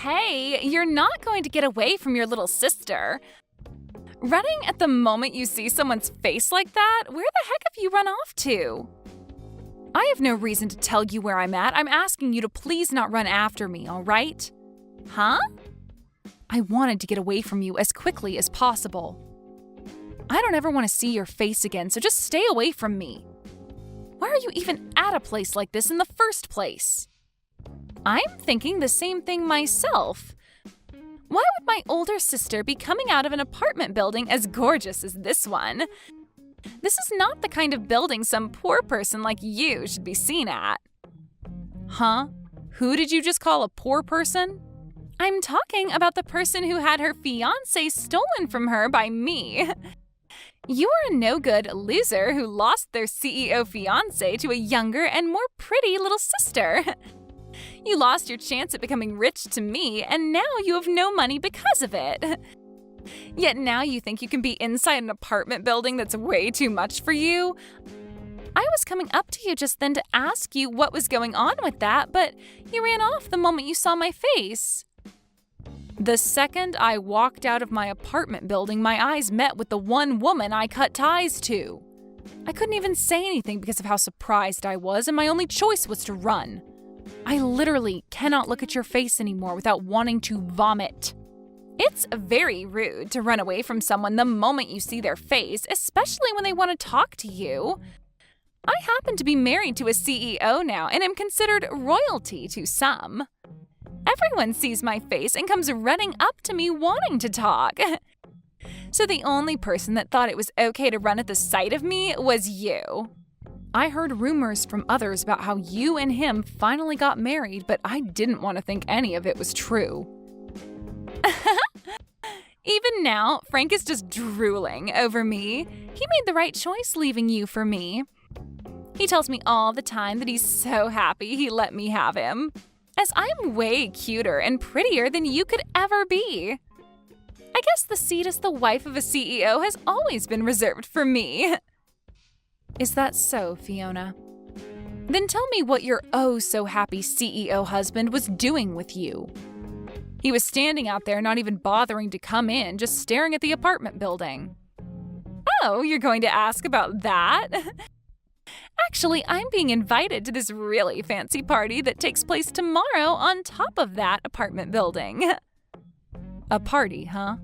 Hey, you're not going to get away from your little sister. Running at the moment you see someone's face like that? Where the heck have you run off to? I have no reason to tell you where I'm at. I'm asking you to please not run after me, all right? Huh? I wanted to get away from you as quickly as possible. I don't ever want to see your face again, so just stay away from me. Why are you even at a place like this in the first place? I'm thinking the same thing myself. Why would my older sister be coming out of an apartment building as gorgeous as this one? This is not the kind of building some poor person like you should be seen at. Huh? Who did you just call a poor person? I'm talking about the person who had her fiancé stolen from her by me. You are a no-good loser who lost their CEO fiancé to a younger and more pretty little sister. You lost your chance at becoming rich to me, and now you have no money because of it. Yet now you think you can be inside an apartment building that's way too much for you? I was coming up to you just then to ask you what was going on with that, but you ran off the moment you saw my face. The second I walked out of my apartment building, my eyes met with the one woman I cut ties to. I couldn't even say anything because of how surprised I was, and my only choice was to run. I literally cannot look at your face anymore without wanting to vomit. It's very rude to run away from someone the moment you see their face, especially when they want to talk to you. I happen to be married to a CEO now and am considered royalty to some. Everyone sees my face and comes running up to me wanting to talk. So the only person that thought it was okay to run at the sight of me was you. I heard rumors from others about how you and him finally got married, but I didn't want to think any of it was true. Even now, Frank is just drooling over me. He made the right choice leaving you for me. He tells me all the time that he's so happy he let me have him, as I'm way cuter and prettier than you could ever be. I guess the seat as the wife of a CEO has always been reserved for me. Is that so, Fiona? Then tell me what your oh-so-happy CEO husband was doing with you. He was standing out there not even bothering to come in, just staring at the apartment building. Oh, you're going to ask about that? Actually, I'm being invited to this really fancy party that takes place tomorrow on top of that apartment building. A party, huh?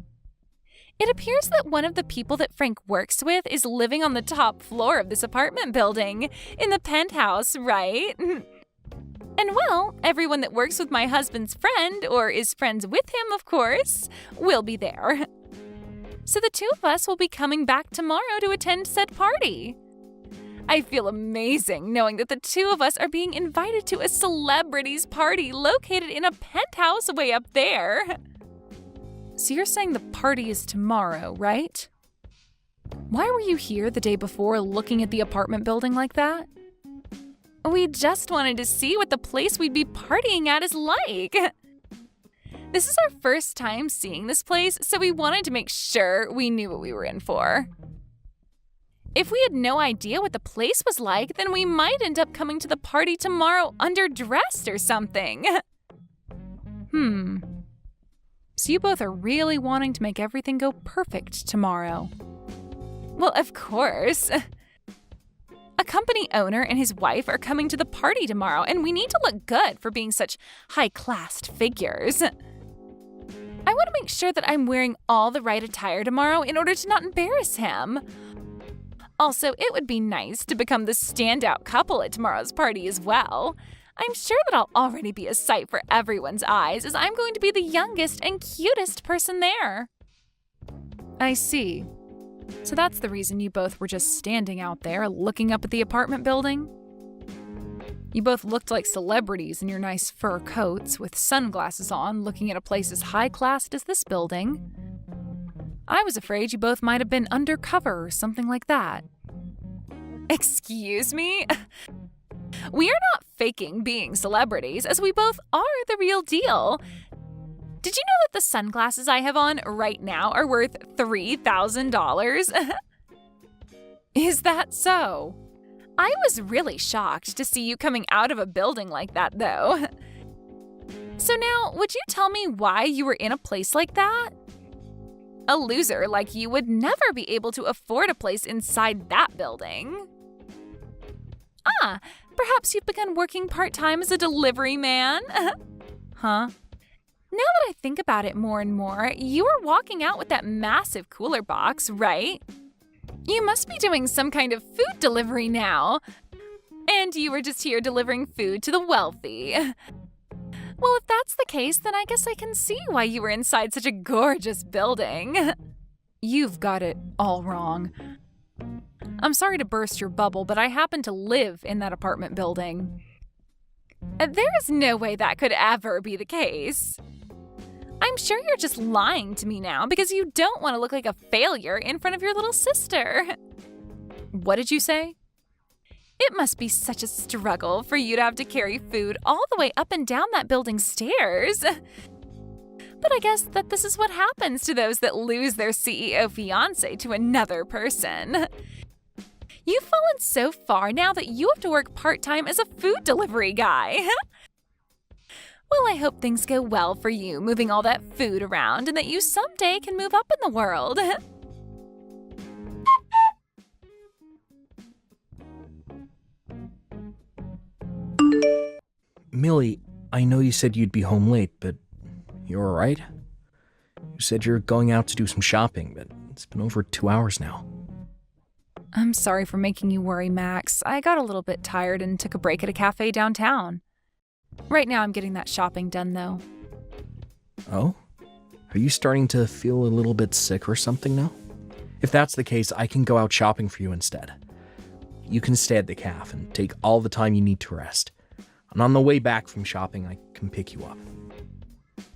It appears that one of the people that Frank works with is living on the top floor of this apartment building, in the penthouse, right? And well, everyone that works with my husband's friend, or is friends with him, of course, will be there. So the two of us will be coming back tomorrow to attend said party. I feel amazing knowing that the two of us are being invited to a celebrity's party located in a penthouse way up there. So you're saying the party is tomorrow, right? Why were you here the day before looking at the apartment building like that? We just wanted to see what the place we'd be partying at is like. This is our first time seeing this place, so we wanted to make sure we knew what we were in for. If we had no idea what the place was like, then we might end up coming to the party tomorrow underdressed or something. So you both are really wanting to make everything go perfect tomorrow. Well, of course. A company owner and his wife are coming to the party tomorrow, and we need to look good for being such high-class figures. I want to make sure that I'm wearing all the right attire tomorrow in order to not embarrass him. Also, it would be nice to become the standout couple at tomorrow's party as well. I'm sure that I'll already be a sight for everyone's eyes, as I'm going to be the youngest and cutest person there. I see. So that's the reason you both were just standing out there looking up at the apartment building? You both looked like celebrities in your nice fur coats with sunglasses on, looking at a place as high-classed as this building. I was afraid you both might have been undercover or something like that. Excuse me? We are not faking being celebrities, as we both are the real deal. Did you know that the sunglasses I have on right now are worth $3,000? Is that so? I was really shocked to see you coming out of a building like that, though. So now, would you tell me why you were in a place like that? A loser like you would never be able to afford a place inside that building. Ah, perhaps you've begun working part-time as a delivery man? Huh? Now that I think about it more and more, you were walking out with that massive cooler box, right? You must be doing some kind of food delivery now. And you were just here delivering food to the wealthy. Well, if that's the case, then I guess I can see why you were inside such a gorgeous building. You've got it all wrong. I'm sorry to burst your bubble, but I happen to live in that apartment building. There is no way that could ever be the case. I'm sure you're just lying to me now because you don't want to look like a failure in front of your little sister. What did you say? It must be such a struggle for you to have to carry food all the way up and down that building's stairs. But I guess that this is what happens to those that lose their CEO fiancé to another person. You've fallen so far now that you have to work part-time as a food delivery guy. Well, I hope things go well for you moving all that food around and that you someday can move up in the world. Millie, I know you said you'd be home late, but you're all right? You said you're going out to do some shopping, but it's been over 2 hours now. I'm sorry for making you worry, Max. I got a little bit tired and took a break at a cafe downtown. Right now I'm getting that shopping done, though. Oh? Are you starting to feel a little bit sick or something now? If that's the case, I can go out shopping for you instead. You can stay at the cafe and take all the time you need to rest. And on the way back from shopping, I can pick you up.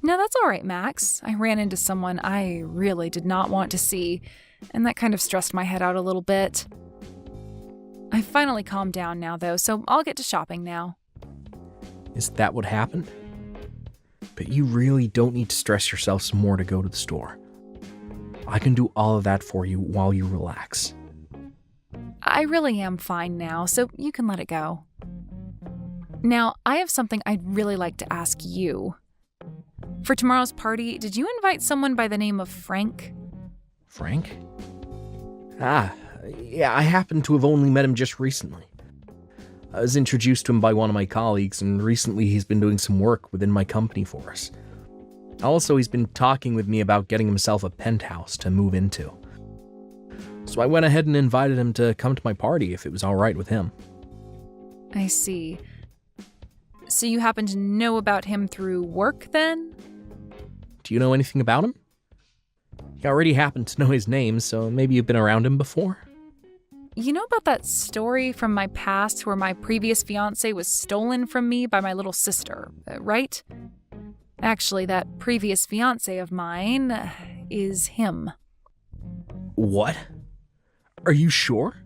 No, that's all right, Max. I ran into someone I really did not want to see, and that kind of stressed my head out a little bit. I finally calmed down now, though, so I'll get to shopping now. Is that what happened? But you really don't need to stress yourself some more to go to the store. I can do all of that for you while you relax. I really am fine now, so you can let it go. Now, I have something I'd really like to ask you. For tomorrow's party, did you invite someone by the name of Frank? Frank? Yeah, I happen to have only met him just recently. I was introduced to him by one of my colleagues, and recently he's been doing some work within my company for us. Also, he's been talking with me about getting himself a penthouse to move into. So I went ahead and invited him to come to my party if it was all right with him. I see. So you happen to know about him through work, then? Do you know anything about him? You already happen to know his name, so maybe you've been around him before? You know about that story from my past where my previous fiancé was stolen from me by my little sister, right? Actually, that previous fiancé of mine is him. What? Are you sure?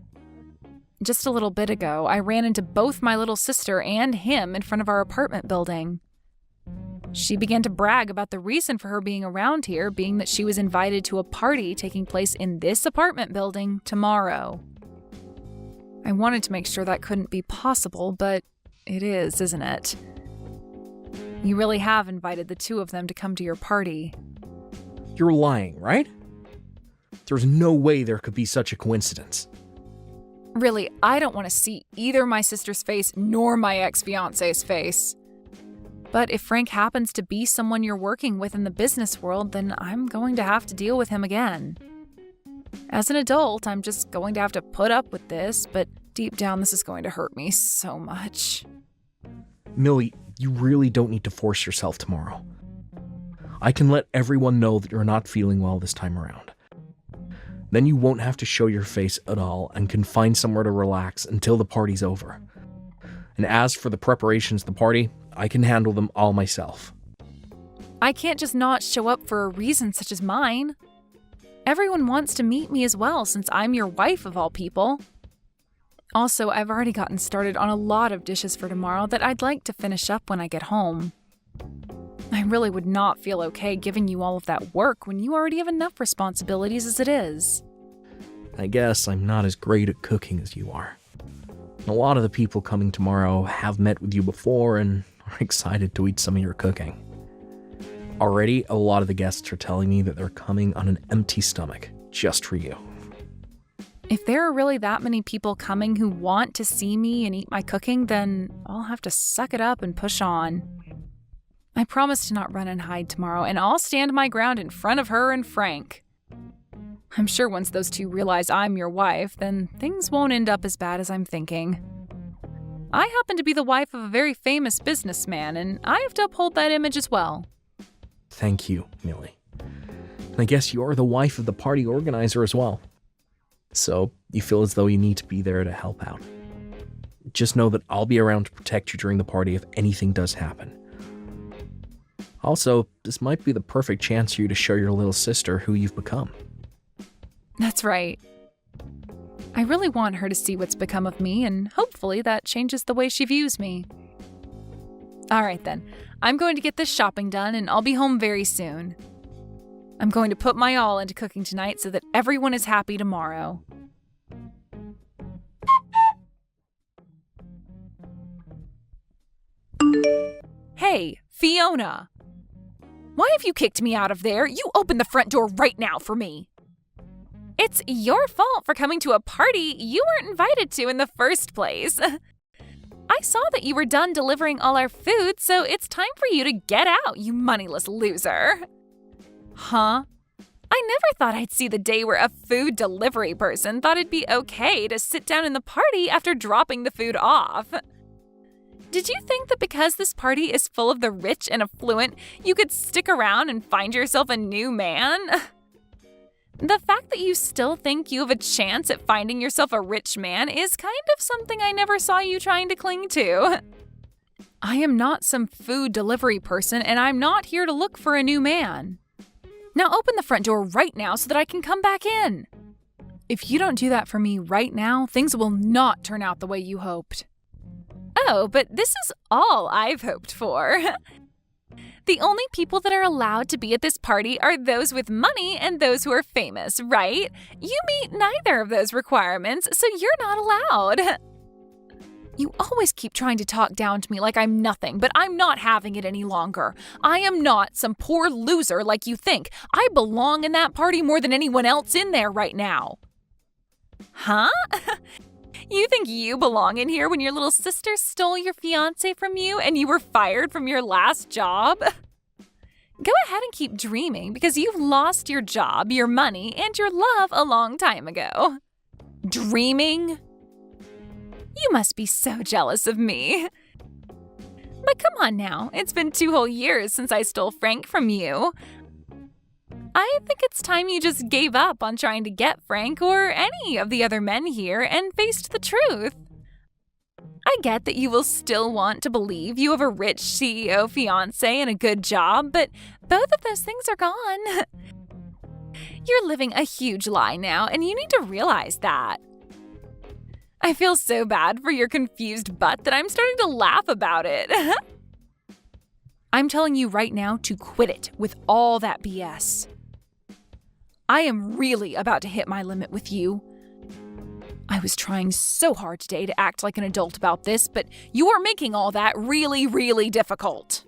Just a little bit ago, I ran into both my little sister and him in front of our apartment building. She began to brag about the reason for her being around here being that she was invited to a party taking place in this apartment building tomorrow. I wanted to make sure that couldn't be possible, but it is, isn't it? You really have invited the two of them to come to your party. You're lying, right? There's no way there could be such a coincidence. Really, I don't want to see either my sister's face nor my ex-fiancé's face. But if Frank happens to be someone you're working with in the business world, then I'm going to have to deal with him again. As an adult, I'm just going to have to put up with this, but deep down this is going to hurt me so much. Millie, you really don't need to force yourself tomorrow. I can let everyone know that you're not feeling well this time around. Then you won't have to show your face at all and can find somewhere to relax until the party's over. And as for the preparations of the party, I can handle them all myself. I can't just not show up for a reason such as mine. Everyone wants to meet me as well since I'm your wife of all people. Also, I've already gotten started on a lot of dishes for tomorrow that I'd like to finish up when I get home. I really would not feel okay giving you all of that work when you already have enough responsibilities as it is. I guess I'm not as great at cooking as you are. A lot of the people coming tomorrow have met with you before and are excited to eat some of your cooking. Already, a lot of the guests are telling me that they're coming on an empty stomach, just for you. If there are really that many people coming who want to see me and eat my cooking, then I'll have to suck it up and push on. I promise to not run and hide tomorrow, and I'll stand my ground in front of her and Frank. I'm sure once those two realize I'm your wife, then things won't end up as bad as I'm thinking. I happen to be the wife of a very famous businessman, and I have to uphold that image as well. Thank you, Millie. And I guess you're the wife of the party organizer as well. So you feel as though you need to be there to help out. Just know that I'll be around to protect you during the party if anything does happen. Also, this might be the perfect chance for you to show your little sister who you've become. That's right. I really want her to see what's become of me, and hopefully that changes the way she views me. All right then, I'm going to get this shopping done and I'll be home very soon. I'm going to put my all into cooking tonight so that everyone is happy tomorrow. Hey, Fiona! Why have you kicked me out of there? You open the front door right now for me. It's your fault for coming to a party you weren't invited to in the first place. I saw that you were done delivering all our food, so it's time for you to get out, you moneyless loser. Huh? I never thought I'd see the day where a food delivery person thought it'd be okay to sit down in the party after dropping the food off. Did you think that because this party is full of the rich and affluent, you could stick around and find yourself a new man? The fact that you still think you have a chance at finding yourself a rich man is kind of something I never saw you trying to cling to. I am not some food delivery person, and I'm not here to look for a new man. Now open the front door right now so that I can come back in. If you don't do that for me right now, things will not turn out the way you hoped. Oh, but this is all I've hoped for. The only people that are allowed to be at this party are those with money and those who are famous, right? You meet neither of those requirements, so you're not allowed. You always keep trying to talk down to me like I'm nothing, but I'm not having it any longer. I am not some poor loser like you think. I belong in that party more than anyone else in there right now. Huh? You think you belong in here when your little sister stole your fiancé from you and you were fired from your last job? Go ahead and keep dreaming because you've lost your job, your money, and your love a long time ago. Dreaming? You must be so jealous of me. But come on now, it's been 2 whole years since I stole Frank from you. I think it's time you just gave up on trying to get Frank or any of the other men here and faced the truth. I get that you will still want to believe you have a rich CEO fiancé and a good job, but both of those things are gone. You're living a huge lie now, and you need to realize that. I feel so bad for your confused butt that I'm starting to laugh about it. I'm telling you right now to quit it with all that BS. I am really about to hit my limit with you. I was trying so hard today to act like an adult about this, but you are making all that really, really difficult.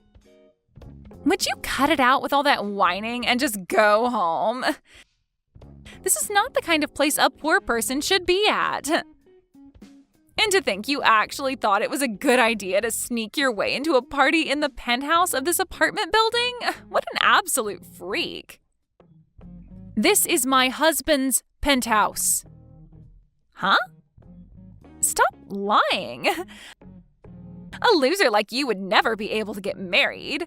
Would you cut it out with all that whining and just go home? This is not the kind of place a poor person should be at. And to think you actually thought it was a good idea to sneak your way into a party in the penthouse of this apartment building? What an absolute freak. This is my husband's penthouse. Huh? Stop lying. A loser like you would never be able to get married.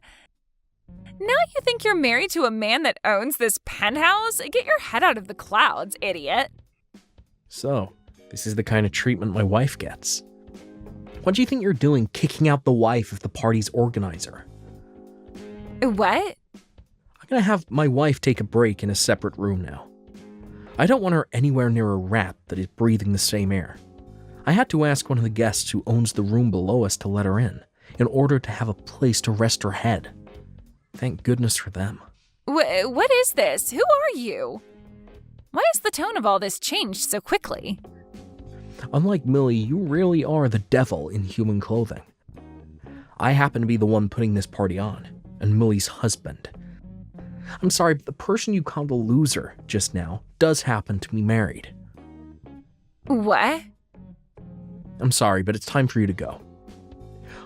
Now you think you're married to a man that owns this penthouse? Get your head out of the clouds, idiot. So, this is the kind of treatment my wife gets. What do you think you're doing kicking out the wife of the party's organizer? What? I'm gonna have my wife take a break in a separate room now. I don't want her anywhere near a rat that is breathing the same air. I had to ask one of the guests who owns the room below us to let her in order to have a place to rest her head. Thank goodness for them. What is this? Who are you? Why has the tone of all this changed so quickly? Unlike Millie, you really are the devil in human clothing. I happen to be the one putting this party on, and Millie's husband. I'm sorry, but the person you called a loser just now does happen to be married. What? I'm sorry, but it's time for you to go.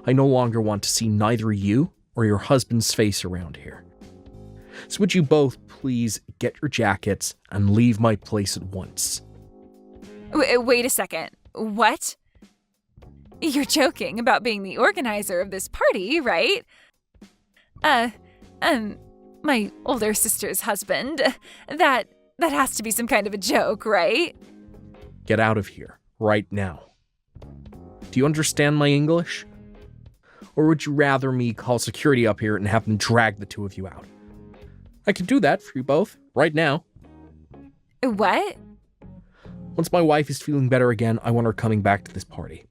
I no longer want to see neither you or your husband's face around here. So would you both please get your jackets and leave my place at once? Wait a second. What? You're joking about being the organizer of this party, right? My older sister's husband. That has to be some kind of a joke, right? Get out of here, right now. Do you understand my English? Or would you rather me call security up here and have them drag the two of you out? I can do that for you both, right now. What? Once my wife is feeling better again, I want her coming back to this party.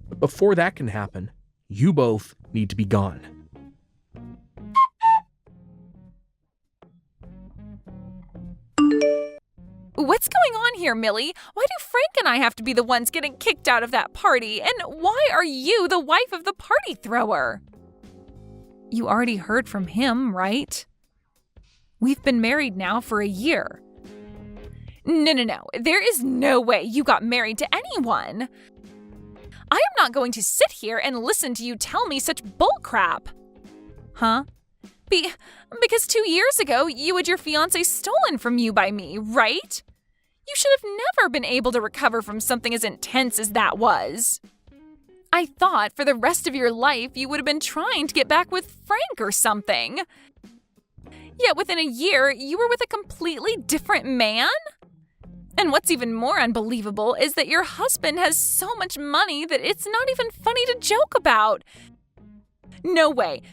But before that can happen, you both need to be gone. What's going on here, Millie? Why do Frank and I have to be the ones getting kicked out of that party? And why are you the wife of the party thrower? You already heard from him, right? We've been married now for a year. No. There is no way you got married to anyone. I am not going to sit here and listen to you tell me such bullcrap. Huh? Because 2 years ago, you had your fiancé stolen from you by me, right? You should have never been able to recover from something as intense as that was. I thought for the rest of your life you would have been trying to get back with Frank or something. Yet within a year, you were with a completely different man? And what's even more unbelievable is that your husband has so much money that it's not even funny to joke about. No way.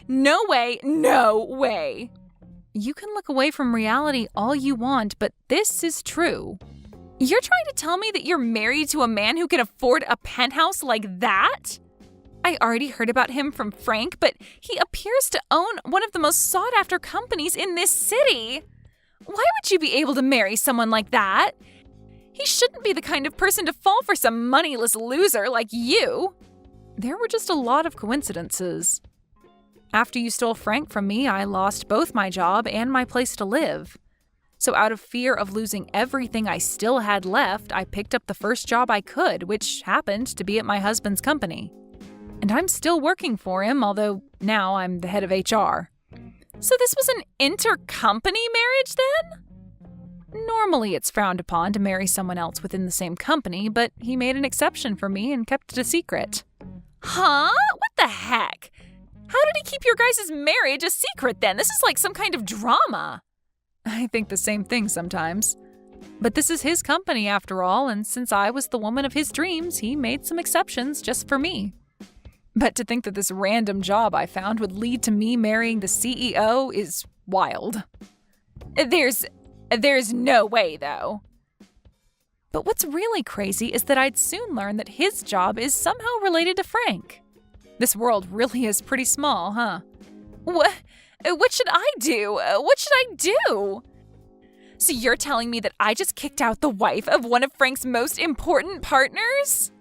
You can look away from reality all you want, but this is true. You're trying to tell me that you're married to a man who can afford a penthouse like that? I already heard about him from Frank, but he appears to own one of the most sought-after companies in this city. Why would you be able to marry someone like that? He shouldn't be the kind of person to fall for some moneyless loser like you. There were just a lot of coincidences. After you stole Frank from me, I lost both my job and my place to live. So out of fear of losing everything I still had left, I picked up the first job I could, which happened to be at my husband's company. And I'm still working for him, although now I'm the head of HR. So this was an intercompany marriage then? Normally it's frowned upon to marry someone else within the same company, but he made an exception for me and kept it a secret. Huh? What the heck? How did he keep your guys' marriage a secret then? This is like some kind of drama. I think the same thing sometimes. But this is his company after all, and since I was the woman of his dreams, he made some exceptions just for me. But to think that this random job I found would lead to me marrying the CEO is wild. There's no way, though. But what's really crazy is that I'd soon learn that his job is somehow related to Frank. This world really is pretty small, huh? What should I do? What should I do? So you're telling me that I just kicked out the wife of one of Frank's most important partners?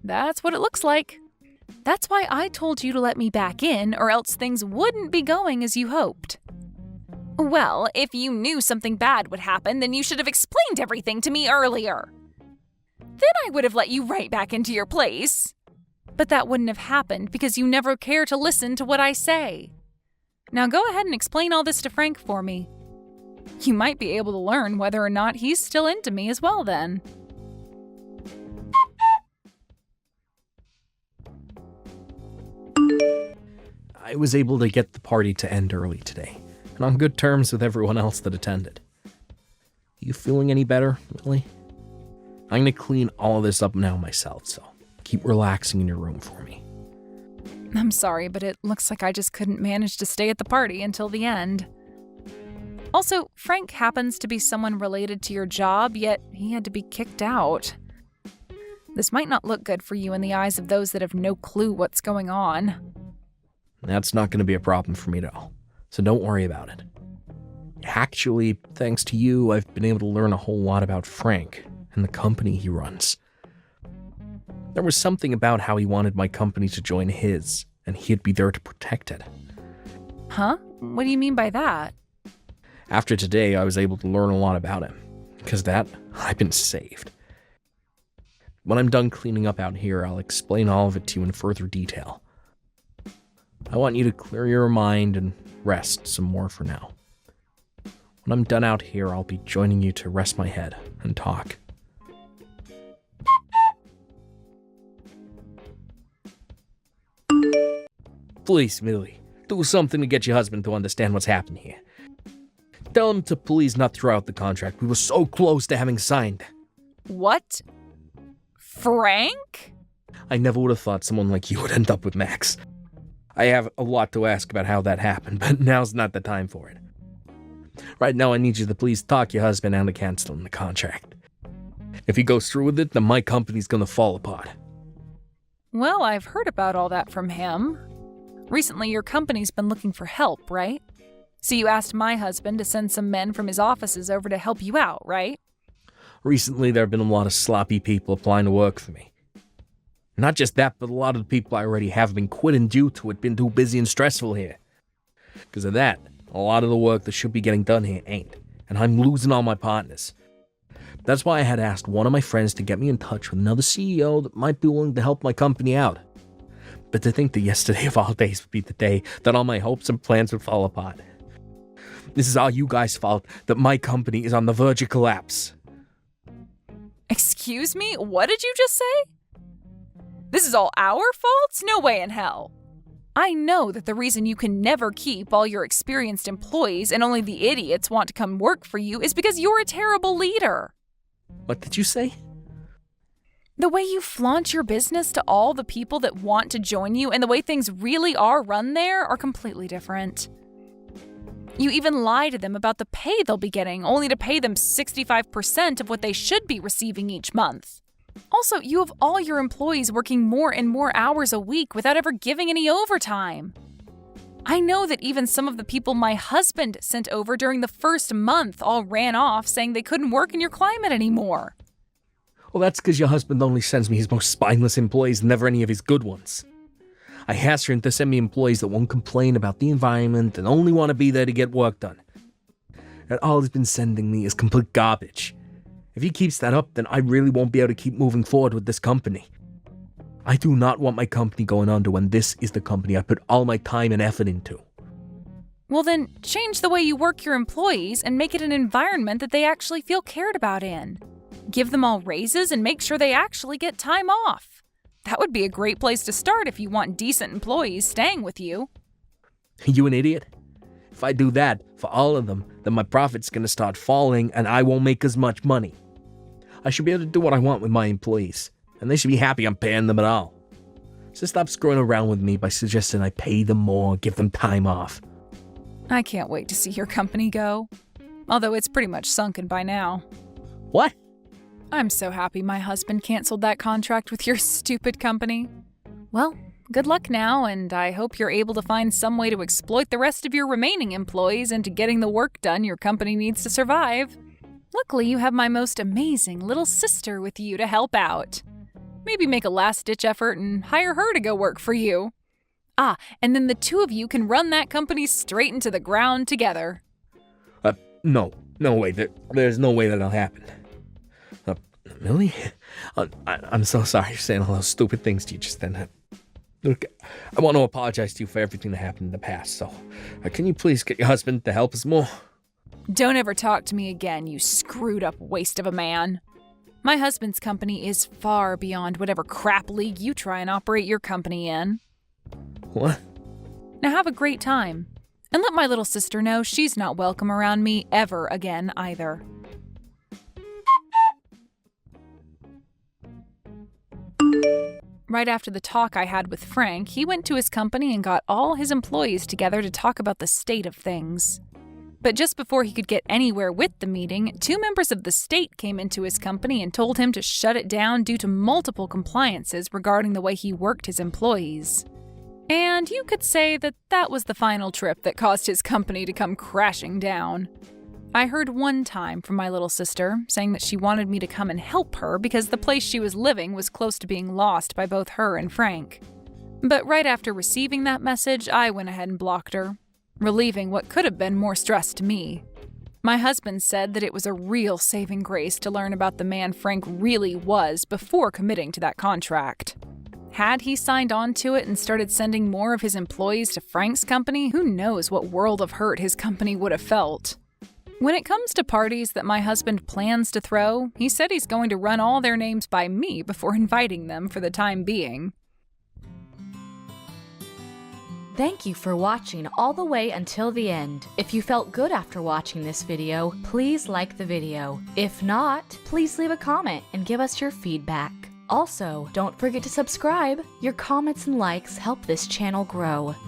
That's what it looks like. That's why I told you to let me back in, or else things wouldn't be going as you hoped. Well, if you knew something bad would happen, then you should have explained everything to me earlier. Then I would have let you right back into your place. But that wouldn't have happened because you never care to listen to what I say. Now go ahead and explain all this to Frank for me. You might be able to learn whether or not he's still into me as well then. I was able to get the party to end early today, and on good terms with everyone else that attended. You feeling any better, Lily? I'm going to clean all of this up now myself, so keep relaxing in your room for me. I'm sorry, but it looks like I just couldn't manage to stay at the party until the end. Also, Frank happens to be someone related to your job, yet he had to be kicked out. This might not look good for you in the eyes of those that have no clue what's going on. That's not going to be a problem for me at all, so don't worry about it. Actually, thanks to you, I've been able to learn a whole lot about Frank and the company he runs. There was something about how he wanted my company to join his, and he'd be there to protect it. Huh? What do you mean by that? After today, I was able to learn a lot about him. Because that, I've been saved. When I'm done cleaning up out here, I'll explain all of it to you in further detail. I want you to clear your mind and rest some more for now. When I'm done out here, I'll be joining you to rest my head and talk. Please, Millie, do something to get your husband to understand what's happened here. Tell him to please not throw out the contract. We were so close to having signed. What? Frank? I never would have thought someone like you would end up with Max. I have a lot to ask about how that happened, but now's not the time for it. Right now, I need you to please talk your husband out of canceling the contract. If he goes through with it, then my company's gonna fall apart. Well, I've heard about all that from him. Recently, your company's been looking for help, right? So you asked my husband to send some men from his offices over to help you out, right? Recently, there have been a lot of sloppy people applying to work for me. Not just that, but a lot of the people I already have been quitting due to it being too busy and stressful here. Because of that, a lot of the work that should be getting done here ain't, and I'm losing all my partners. That's why I had asked one of my friends to get me in touch with another CEO that might be willing to help my company out. But to think that yesterday of all days would be the day that all my hopes and plans would fall apart. This is all you guys' fault that my company is on the verge of collapse. Excuse me? What did you just say? This is all our fault? No way in hell. I know that the reason you can never keep all your experienced employees and only the idiots want to come work for you is because you're a terrible leader. What did you say? The way you flaunt your business to all the people that want to join you and the way things really are run there are completely different. You even lie to them about the pay they'll be getting, only to pay them 65% of what they should be receiving each month. Also, you have all your employees working more and more hours a week without ever giving any overtime. I know that even some of the people my husband sent over during the first month all ran off saying they couldn't work in your climate anymore. Well, that's because your husband only sends me his most spineless employees, never any of his good ones. I asked him to send me employees that won't complain about the environment and only want to be there to get work done. And all he's been sending me is complete garbage. If he keeps that up, then I really won't be able to keep moving forward with this company. I do not want my company going under when this is the company I put all my time and effort into. Well then, change the way you work your employees and make it an environment that they actually feel cared about in. Give them all raises and make sure they actually get time off. That would be a great place to start if you want decent employees staying with you. You an idiot? If I do that for all of them, then my profit's gonna start falling and I won't make as much money. I should be able to do what I want with my employees, and they should be happy I'm paying them at all. So stop screwing around with me by suggesting I pay them more, give them time off. I can't wait to see your company go. Although it's pretty much sunken by now. What? I'm so happy my husband canceled that contract with your stupid company. Well, good luck now, and I hope you're able to find some way to exploit the rest of your remaining employees into getting the work done your company needs to survive. Luckily, you have my most amazing little sister with you to help out. Maybe make a last-ditch effort and hire her to go work for you. Ah, and then the two of you can run that company straight into the ground together. No way. There's no way that'll happen. Millie? I'm so sorry for saying all those stupid things to you just then. Look, I want to apologize to you for everything that happened in the past, so can you please get your husband to help us more? Don't ever talk to me again, you screwed-up waste of a man. My husband's company is far beyond whatever crap league you try and operate your company in. What? Now have a great time. And let my little sister know she's not welcome around me ever again either. Right after the talk I had with Frank, he went to his company and got all his employees together to talk about the state of things. But just before he could get anywhere with the meeting, 2 members of the state came into his company and told him to shut it down due to multiple compliances regarding the way he worked his employees. And you could say that that was the final trip that caused his company to come crashing down. I heard one time from my little sister saying that she wanted me to come and help her because the place she was living was close to being lost by both her and Frank. But right after receiving that message, I went ahead and blocked her, relieving what could have been more stress to me. My husband said that it was a real saving grace to learn about the man Frank really was before committing to that contract. Had he signed on to it and started sending more of his employees to Frank's company, who knows what world of hurt his company would have felt. When it comes to parties that my husband plans to throw, he said he's going to run all their names by me before inviting them for the time being. Thank you for watching all the way until the end. If you felt good after watching this video, please like the video. If not, please leave a comment and give us your feedback. Also, don't forget to subscribe. Your comments and likes help this channel grow.